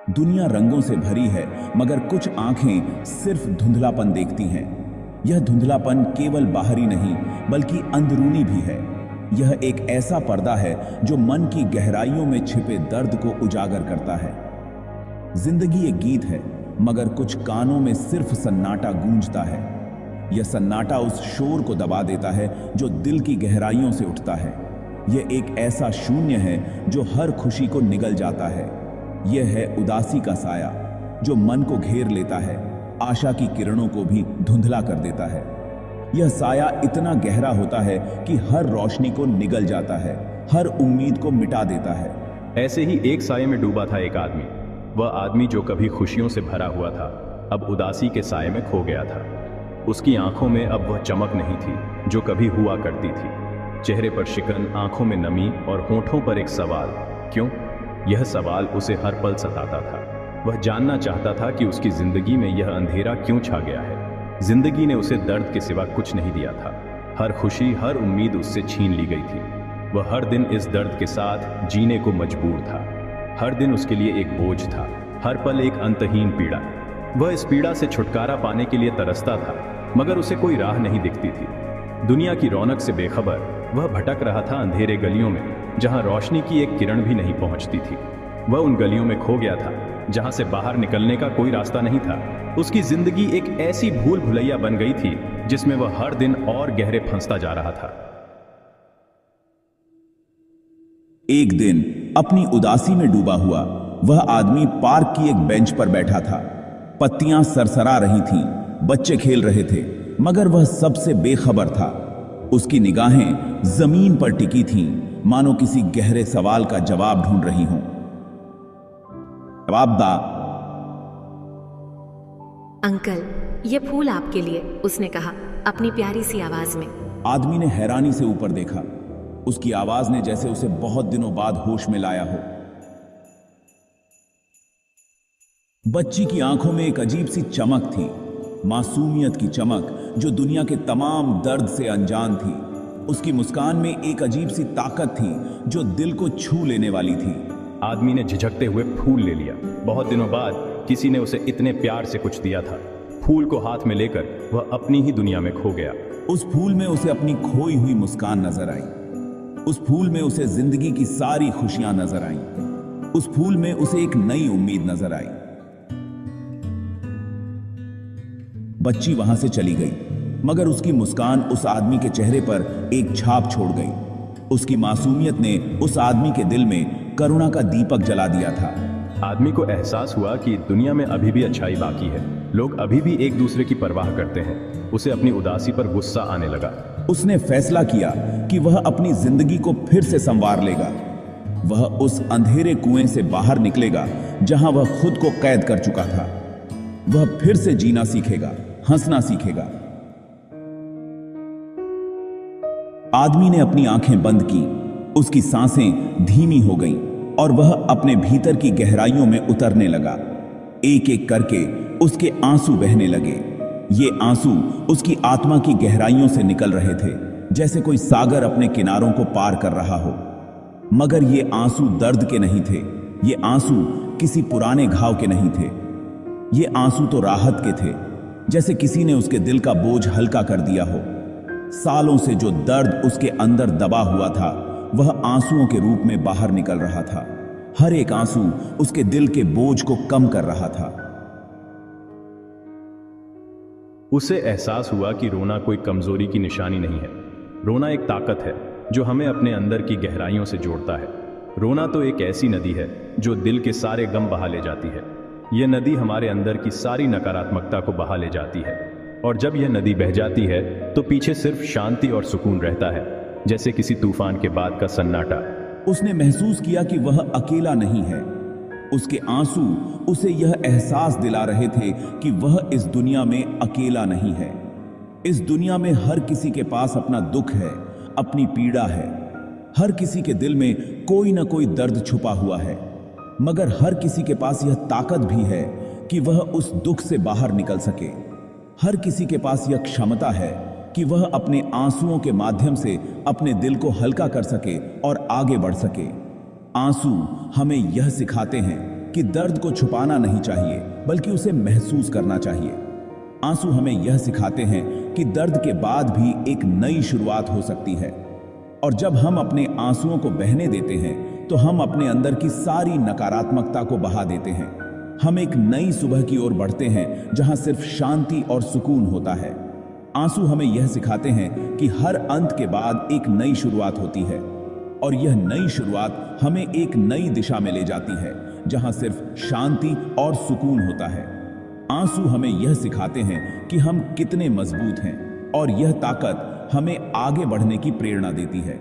दुनिया रंगों से भरी है, मगर कुछ आंखें सिर्फ धुंधलापन देखती हैं। यह धुंधलापन केवल बाहरी नहीं, बल्कि अंदरूनी भी है। यह एक ऐसा पर्दा है जो मन की गहराइयों में छिपे दर्द को उजागर करता है। जिंदगी एक गीत है, मगर कुछ कानों में सिर्फ सन्नाटा गूंजता है। यह सन्नाटा उस शोर को दबा देता है जो दिल की गहराइयों से उठता है। यह एक ऐसा शून्य है जो हर खुशी को निगल जाता है। यह है उदासी का साया जो मन को घेर लेता है, आशा की किरणों को भी धुंधला कर देता है। यह साया इतना गहरा होता है कि हर रोशनी को निगल जाता है, हर उम्मीद को मिटा देता है। ऐसे ही एक साये में डूबा था एक आदमी। वह आदमी जो कभी खुशियों से भरा हुआ था, अब उदासी के साये में खो गया था। उसकी आंखों में अब वह चमक नहीं थी जो कभी हुआ करती थी। चेहरे पर शिकन, आंखों में नमी और होठों पर एक सवाल, क्यों? यह सवाल उसे हर पल सताता था। वह जानना चाहता था कि उसकी जिंदगी में यह अंधेरा क्यों छा गया है। जिंदगी ने उसे दर्द के सिवा कुछ नहीं दिया था। हर खुशी, हर उम्मीद उससे छीन ली गई थी। वह हर दिन इस दर्द के साथ जीने को मजबूर था। हर दिन उसके लिए एक बोझ था, हर पल एक अंतहीन पीड़ा। वह इस पीड़ा से छुटकारा पाने के लिए तरसता था, मगर उसे कोई राह नहीं दिखती थी। दुनिया की रौनक से बेखबर वह भटक रहा था अंधेरे गलियों में, जहां रोशनी की एक किरण भी नहीं पहुंचती थी। वह उन गलियों में खो गया था जहां से बाहर निकलने का कोई रास्ता नहीं था। उसकी जिंदगी एक ऐसी भूल भुलैया बन गई थी जिसमें वह हर दिन और गहरे फंसता जा रहा था। एक दिन अपनी उदासी में डूबा हुआ वह आदमी पार्क की एक बेंच पर बैठा था। पत्तियां सरसरा रही थीं, बच्चे खेल रहे थे, मगर वह सबसे बेखबर था। उसकी निगाहें जमीन पर टिकी थीं, मानो किसी गहरे सवाल का जवाब ढूंढ रही हों। जवाब दा। अंकल, ये फूल आपके लिए, उसने कहा अपनी प्यारी सी आवाज में। आदमी ने हैरानी से ऊपर देखा। उसकी आवाज ने जैसे उसे बहुत दिनों बाद होश में लाया हो। बच्ची की आंखों में एक अजीब सी चमक थी, मासूमियत की चमक जो दुनिया के तमाम दर्द से अनजान थी। उसकी मुस्कान में एक अजीब सी ताकत थी जो दिल को छू लेने वाली थी। आदमी ने झिझकते हुए फूल ले लिया। बहुत दिनों बाद किसी ने उसे इतने प्यार से कुछ दिया था। फूल को हाथ में लेकर वह अपनी ही दुनिया में खो गया। उस फूल में उसे अपनी खोई हुई मुस्कान नजर आई। उस फूल में उसे जिंदगी की सारी खुशियां नजर आईं। उस फूल में उसे एक नई उम्मीद नजर आई। बच्ची वहां से चली गई, मगर उसकी मुस्कान उस आदमी के चेहरे पर एक छाप छोड़ गई। उसकी मासूमियत ने उस आदमी के दिल में करुणा का दीपक जला दिया था। आदमी को एहसास हुआ कि दुनिया में अभी भी अच्छाई बाकी है। लोग अभी भी एक दूसरे की परवाह करते हैं। उसे अपनी उदासी पर गुस्सा आने लगा। उसने फैसला किया कि वह अपनी जिंदगी को फिर से संवार लेगा। वह उस अंधेरे कुएं से बाहर निकलेगा जहां वह खुद को कैद कर चुका था। वह फिर से जीना सीखेगा, हंसना सीखेगा। आदमी ने अपनी आंखें बंद की। उसकी सांसें धीमी हो गईं और वह अपने भीतर की गहराइयों में उतरने लगा। एक एक करके उसके आंसू बहने लगे। ये आंसू उसकी आत्मा की गहराइयों से निकल रहे थे, जैसे कोई सागर अपने किनारों को पार कर रहा हो। मगर ये आंसू दर्द के नहीं थे। ये आंसू किसी पुराने घाव के नहीं थे। ये आंसू तो राहत के थे, जैसे किसी ने उसके दिल का बोझ हल्का कर दिया हो। सालों से जो दर्द उसके अंदर दबा हुआ था, वह आंसुओं के रूप में बाहर निकल रहा था। हर एक आंसू उसके दिल के बोझ को कम कर रहा था। उसे एहसास हुआ कि रोना कोई कमजोरी की निशानी नहीं है। रोना एक ताकत है जो हमें अपने अंदर की गहराइयों से जोड़ता है। रोना तो एक ऐसी नदी है जो दिल के सारे गम बहा ले जाती है। यह नदी हमारे अंदर की सारी नकारात्मकता को बहा ले जाती है, और जब यह नदी बह जाती है तो पीछे सिर्फ शांति और सुकून रहता है, जैसे किसी तूफान के बाद का सन्नाटा। उसने महसूस किया कि वह अकेला नहीं है। उसके आंसू उसे यह एहसास दिला रहे थे कि वह इस दुनिया में अकेला नहीं है। इस दुनिया में हर किसी के पास अपना दुख है, अपनी पीड़ा है। हर किसी के दिल में कोई ना कोई दर्द छुपा हुआ है, मगर हर किसी के पास यह ताकत भी है कि वह उस दुख से बाहर निकल सके। हर किसी के पास यह क्षमता है कि वह अपने आंसुओं के माध्यम से अपने दिल को हल्का कर सके और आगे बढ़ सके। आंसू हमें यह सिखाते हैं कि दर्द को छुपाना नहीं चाहिए बल्कि उसे महसूस करना चाहिए। आंसू हमें यह सिखाते हैं कि दर्द के बाद भी एक नई शुरुआत हो सकती है, और जब हम अपने आंसुओं को बहने देते हैं तो हम अपने अंदर की सारी नकारात्मकता को बहा देते हैं। हम एक नई सुबह की ओर बढ़ते हैं जहां सिर्फ शांति और सुकून होता है। आंसू हमें यह सिखाते हैं कि हर अंत के बाद एक नई शुरुआत होती है, और यह नई शुरुआत हमें एक नई दिशा में ले जाती है जहां सिर्फ शांति और सुकून होता है। आंसू हमें यह सिखाते हैं कि हम कितने मजबूत हैं, और यह ताकत हमें आगे बढ़ने की प्रेरणा देती है।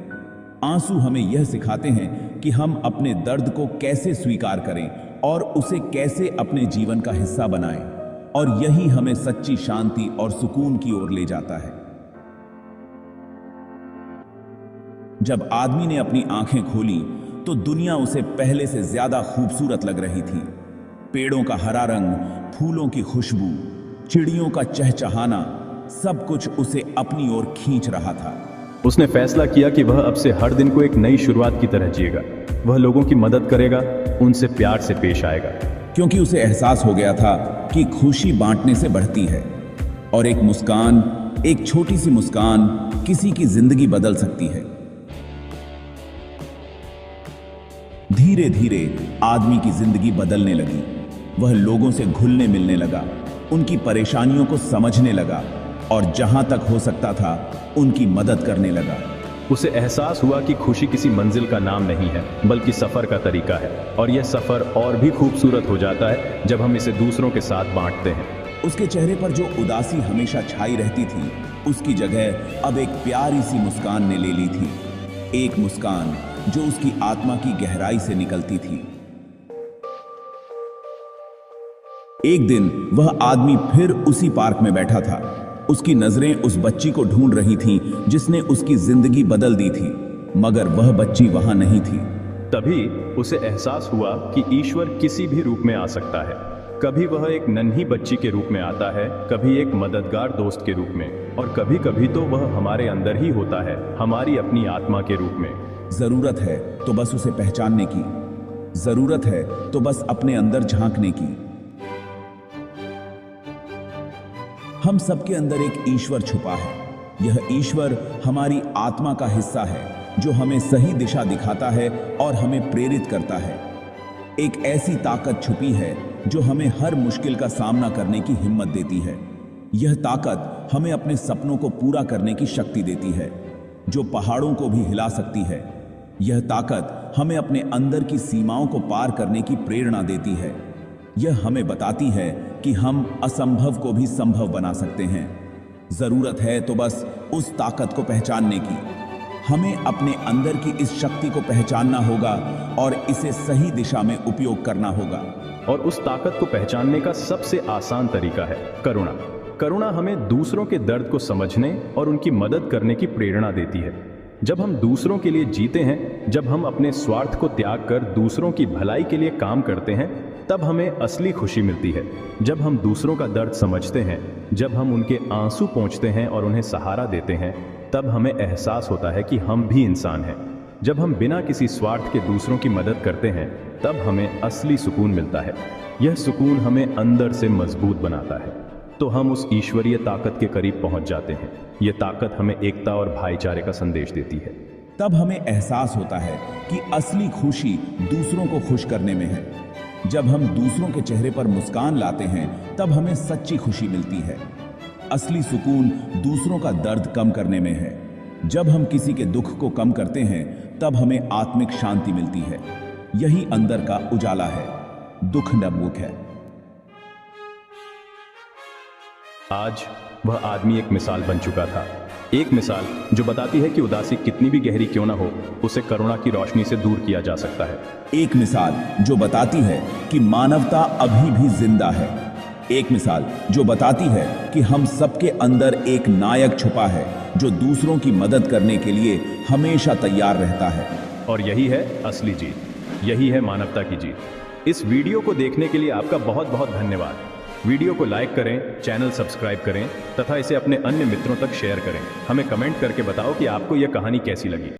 आंसू हमें यह सिखाते हैं कि हम अपने दर्द को कैसे स्वीकार करें और उसे कैसे अपने जीवन का हिस्सा बनाएं, और यही हमें सच्ची शांति और सुकून की ओर ले जाता है। जब आदमी ने अपनी आंखें खोली तो दुनिया उसे पहले से ज्यादा खूबसूरत लग रही थी। पेड़ों का हरा रंग, फूलों की खुशबू, चिड़ियों का चहचहाना, सब कुछ उसे अपनी ओर खींच रहा था। उसने फैसला किया कि वह अब से हर दिन को एक नई शुरुआत की तरह जिएगा। वह लोगों की मदद करेगा, उनसे प्यार से पेश आएगा, क्योंकि उसे एहसास हो गया था कि खुशी बांटने से बढ़ती है, और एक मुस्कान, एक छोटी सी मुस्कान किसी की जिंदगी बदल सकती है। धीरे धीरे आदमी की जिंदगी बदलने लगी। वह लोगों से घुलने मिलने लगा, उनकी परेशानियों को समझने लगा, और जहां तक हो सकता था उनकी मदद करने लगा। उसे एहसास हुआ कि खुशी किसी मंजिल का नाम नहीं है बल्कि सफर का तरीका है, और यह सफर और भी खूबसूरत हो जाता है जब हम इसे दूसरों के साथ बांटते हैं। उसके चेहरे पर जो उदासी हमेशा छाई रहती थी, उसकी जगह अब एक प्यारी सी मुस्कान ने ले ली थी। एक मुस्कान जो उसकी आत्मा की गहराई से निकलती थी। एक दिन वह आदमी फिर उसी पार्क में बैठा था। उसकी नजरें उस बच्ची को ढूंढ रही थीं जिसने उसकी जिंदगी बदल दी थी, मगर वह बच्ची वहां नहीं थी। तभी उसे एहसास हुआ कि ईश्वर किसी भी रूप में आ सकता है। कभी वह एक नन्ही बच्ची के रूप में आता है, कभी एक मददगार दोस्त के रूप में, और कभी कभी तो वह हमारे अंदर ही होता है, हमारी अपनी आत्मा के रूप में। जरूरत है तो बस उसे पहचानने की, जरूरत है तो बस अपने अंदर झांकने की। हम सबके अंदर एक ईश्वर छुपा है। यह ईश्वर हमारी आत्मा का हिस्सा है जो हमें सही दिशा दिखाता है और हमें प्रेरित करता है। एक ऐसी ताकत छुपी है जो हमें हर मुश्किल का सामना करने की हिम्मत देती है। यह ताकत हमें अपने सपनों को पूरा करने की शक्ति देती है, जो पहाड़ों को भी हिला सकती है। यह ताकत हमें अपने अंदर की सीमाओं को पार करने की प्रेरणा देती है। यह हमें बताती है कि हम असंभव को भी संभव बना सकते हैं। जरूरत है तो बस उस ताकत को पहचानने की। हमें अपने अंदर की इस शक्ति को पहचानना होगा और इसे सही दिशा में उपयोग करना होगा। और उस ताकत को पहचानने का सबसे आसान तरीका है करुणा। करुणा हमें दूसरों के दर्द को समझने और उनकी मदद करने की प्रेरणा देती है। जब हम दूसरों के लिए जीते हैं, जब हम अपने स्वार्थ को त्याग कर दूसरों की भलाई के लिए काम करते हैं, तब हमें असली खुशी मिलती है। जब हम दूसरों का दर्द समझते हैं, जब हम उनके आंसू पोंछते हैं और उन्हें सहारा देते हैं, तब हमें एहसास होता है कि हम भी इंसान हैं। जब हम बिना किसी स्वार्थ के दूसरों की मदद करते हैं, तब हमें असली सुकून मिलता है। यह सुकून हमें अंदर से मजबूत बनाता है, तो हम उस ईश्वरीय ताकत के करीब पहुंच जाते हैं। यह ताकत हमें एकता और भाईचारे का संदेश देती है। तब हमें एहसास होता है कि असली खुशी दूसरों को खुश करने में है। जब हम दूसरों के चेहरे पर मुस्कान लाते हैं, तब हमें सच्ची खुशी मिलती है। असली सुकून दूसरों का दर्द कम करने में है। जब हम किसी के दुख को कम करते हैं, तब हमें आत्मिक शांति मिलती है। यही अंदर का उजाला है। दुख नबमुख है। आज वह आदमी एक मिसाल बन चुका था। एक मिसाल जो बताती है कि उदासी कितनी भी गहरी क्यों ना हो, उसे करुणा की रोशनी से दूर किया जा सकता है। एक मिसाल जो बताती है कि मानवता अभी भी जिंदा है। एक मिसाल जो बताती है कि हम सबके अंदर एक नायक छुपा है जो दूसरों की मदद करने के लिए हमेशा तैयार रहता है। और यही है असली जीत, यही है मानवता की जीत। इस वीडियो को देखने के लिए आपका बहुत बहुत धन्यवाद। वीडियो को लाइक करें, चैनल सब्सक्राइब करें तथा इसे अपने अन्य मित्रों तक शेयर करें। हमें कमेंट करके बताओ कि आपको यह कहानी कैसी लगी।